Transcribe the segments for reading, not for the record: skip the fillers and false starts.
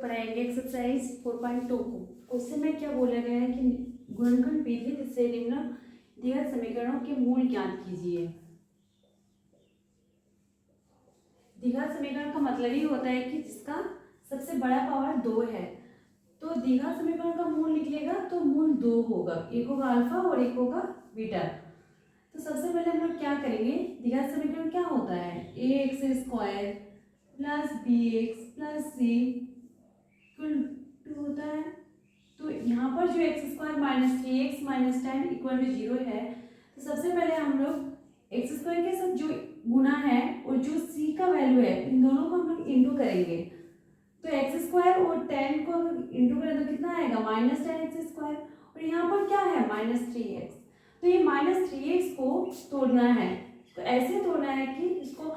कराएंगे एक्सरसाइज 4.2 को। क्वेश्चन में क्या बोला गया है कि गुणनखंड विधि से निम्न दिए समीकरणों के मूल ज्ञात कीजिए। द्विघात समीकरण का मतलब ही होता है कि जिसका सबसे बड़ा पावर 2 है। तो द्विघात समीकरण का मूल निकलेगा तो मूल 2 होगा, एक होगा अल्फा और एक होगा बीटा। तो सबसे पहले हम लोग क्या करेंगे, द्विघात समीकरण क्या होता है, A X square plus B X plus C equal to होता है। तो यहाँ पर जो X square minus 3x minus 10 equal to 0 है, तो सबसे पहले हम लोग एक्स स्क्वायर के साथ जो गुना है और जो सी का वैल्यू है इन दोनों को हम लोग इंटू करेंगे। तो एक्स स्क्वायर और 10 को इंटू करें तो कितना आएगा, माइनस 10x स्क्वायर, और यहाँ पर क्या है माइनस 3x। तो ये माइनस 3x को तोड़ना है, तो ऐसे तोड़ना है कि इसको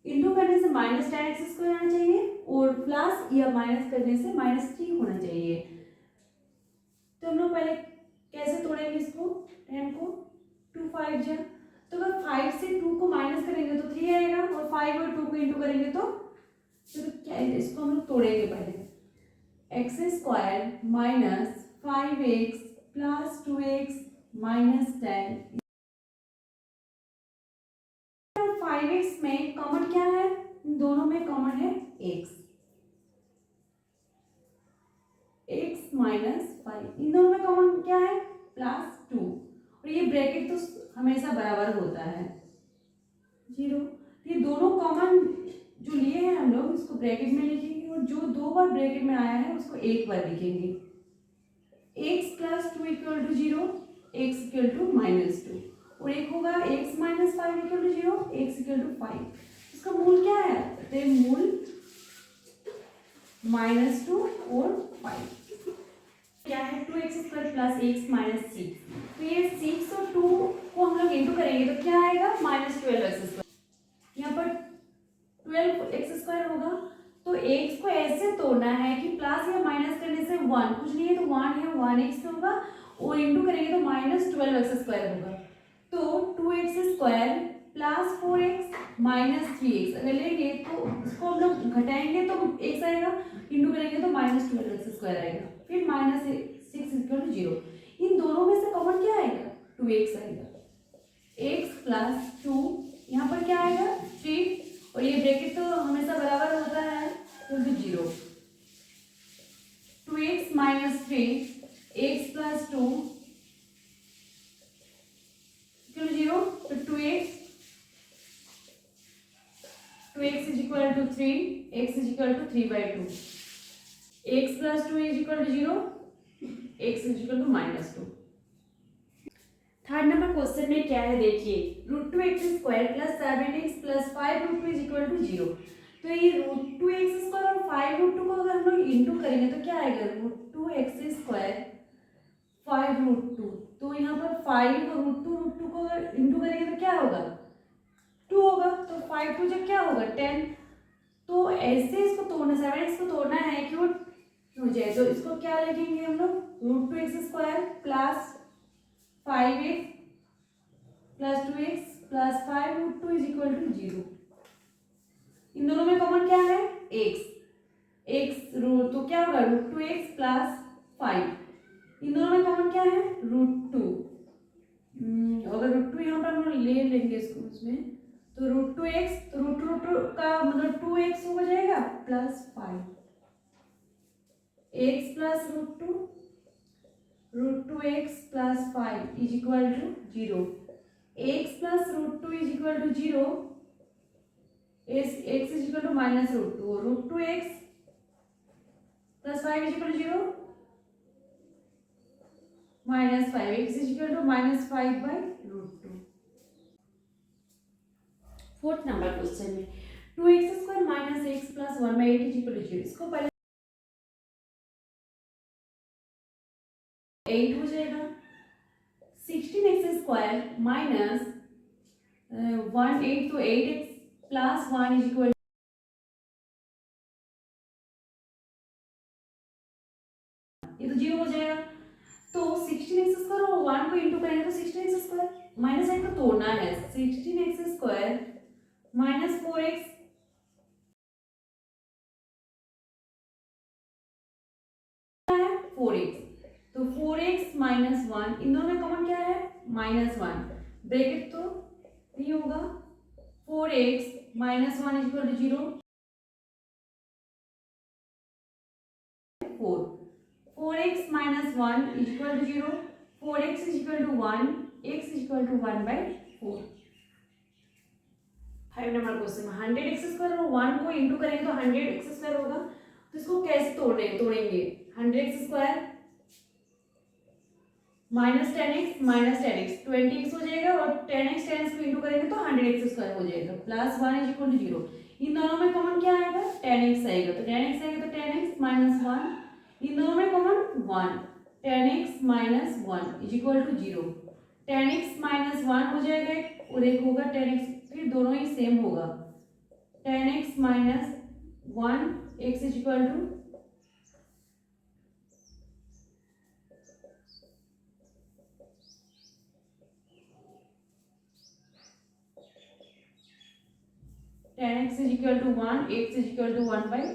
इंटू करने से माइनस 10x स्क्वायर आना चाहिए और प्लस या माइनस करने से माइनस 3 होना चाहिए। तो हम लोग पहले कैसे तोड़ेंगे इसको, 10 को 2 5 जा, तो अगर 5 से 2 को माइनस करेंगे तो 3 आएगा और 5 और 2 को इंटू करेंगे तो क्या है, इसको हम लोग तोड़ेंगे पहले। X square minus 5x plus 2x minus 10, 5x में कॉमन क्या है, इन दोनों में कॉमन है x, x माइनस 5, इन दोनों में कॉमन क्या है प्लस 2, और ये ब्रैकेट तो हमेशा बराबर होता है 0। ये दोनों कॉमन जो लिए हैं हम लोग इसको ब्रैकेट में लिखेंगे और जो 2 बार ब्रैकेट में आया है उसको एक बार लिखेंगे। x plus 2 equal to 0, x equal to minus 2, और एक होगा x minus 5 equal to 0, x equal to 5। इसका मूल क्या है, तो मूल माइनस 2 और 5 क्या है, 2x square plus x minus 6। तो ये 6 और 2 को हम लोग इंटू करेंगे तो क्या आएगा माइनस 12x स्क्वायर, यहाँ पर 12x स्क्वायर होगा। तो x को ऐसे तोड़ना है कि प्लस या माइनस करने से 1 कुछ नहीं है तो 1 है 1x होगा और इंटू करेंगे तो माइनस 12x स्क्वायर होगा। तो 2x square plus 4x minus 3x अगर लेंगे तो इसको हम लोग घटाएंगे तो x आएगा, इंटू करेंगे तो माइनस 12x स्क्वायर आएगा, फिर माइनस 6 इक्वल टू 0। इन दोनों में से कॉमन क्या आएगा, 2x आएगा, x प्लस 2, यहाँ पर क्या आएगा 3, और ये ब्रैकेट तो हमेशा बराबर होता है तो 0, 2x minus 3 x plus 2 equal to 0, तो 2x is equal to 3, x is equal to 3/2, x plus 2 is equal to 0, x is equal to minus 2। Third number question में क्या है देखिए, √2x square plus 7x plus 5√2 is equal to 0। तो ये √2x square और 5√2 को अगर हम लोग इंटू करेंगे तो क्या आएगा, √2x स्क्वायर 5√2। तो यहाँ पर 5 और √2 को अगर इंटू करेंगे तो क्या होगा 2 होगा, तो 5 2 जब क्या होगा 10। तो ऐसे इसको तोड़ना, 7x को तोड़ना है कि वो हो जाए, तो इसको क्या लिखेंगे हम लोग, √2x square plus 5x plus 2x plus 5√2 is equal to 0। इन दोनों में कॉमन क्या है x रूट, तो क्या होगा √2x प्लस 5, इन दोनों में कॉमन क्या है √2। अगर √2 यहाँ पर हम लोग ले लेंगे इसको इसमें, तो √2x, तो √2 का मतलब 2x हो जाएगा plus 5, x plus √2, √2x plus 5 is equal to 0, x plus √2 is equal to 0, x is equal to minus √2, √2x plus 5 is equal to 0 minus 5, x is equal to minus 5/√2। Fourth number question में 2x square minus x plus 1/8 is equal to 0। इसको पहले 8 हो जाएगा, 16x square minus 1/8, तो 8x plus 1 is equal, ये तो 0 हो जाएगा। तो 16x स्क्वायर और 1 को इंटू करेंगे तो 16x स्क्वायर, माइनस 8 को तोड़ना है, 16x square minus 4x 4x, तो 4x माइनस 1, इन दोनों में कॉमन क्या है -1, ब्रैकेट तो नहीं होगा, 4x minus 1 is equal to 0, 4, 4x minus 1 is equal to 0, 4x is equal to 1, x is equal to 1/4। 5 number question में 100x² और 1 को इंटू करेंगे तो 100x² होगा, तो इसको कैसे तोड़ेंगे 100x² minus 10x minus 10x 20x हो जाएगा, और 10x को इंटू करेंगे तो 100x² हो जाएगा, प्लस 1 इज इक्वल टू 0, इन दोनों में कॉमन क्या आएगा 10x आएगा, तो 10x आएगा तो 10x माइनस 1, इन दोनों में common 1, 10x minus 1 is equal to 0, 10x minus 1 हो जाएगा और एक होगा 10x, फिर दोनों ही सेम होगा, 10x minus 1 x is equal to 10x is equal to 1, x is equal to 1/4।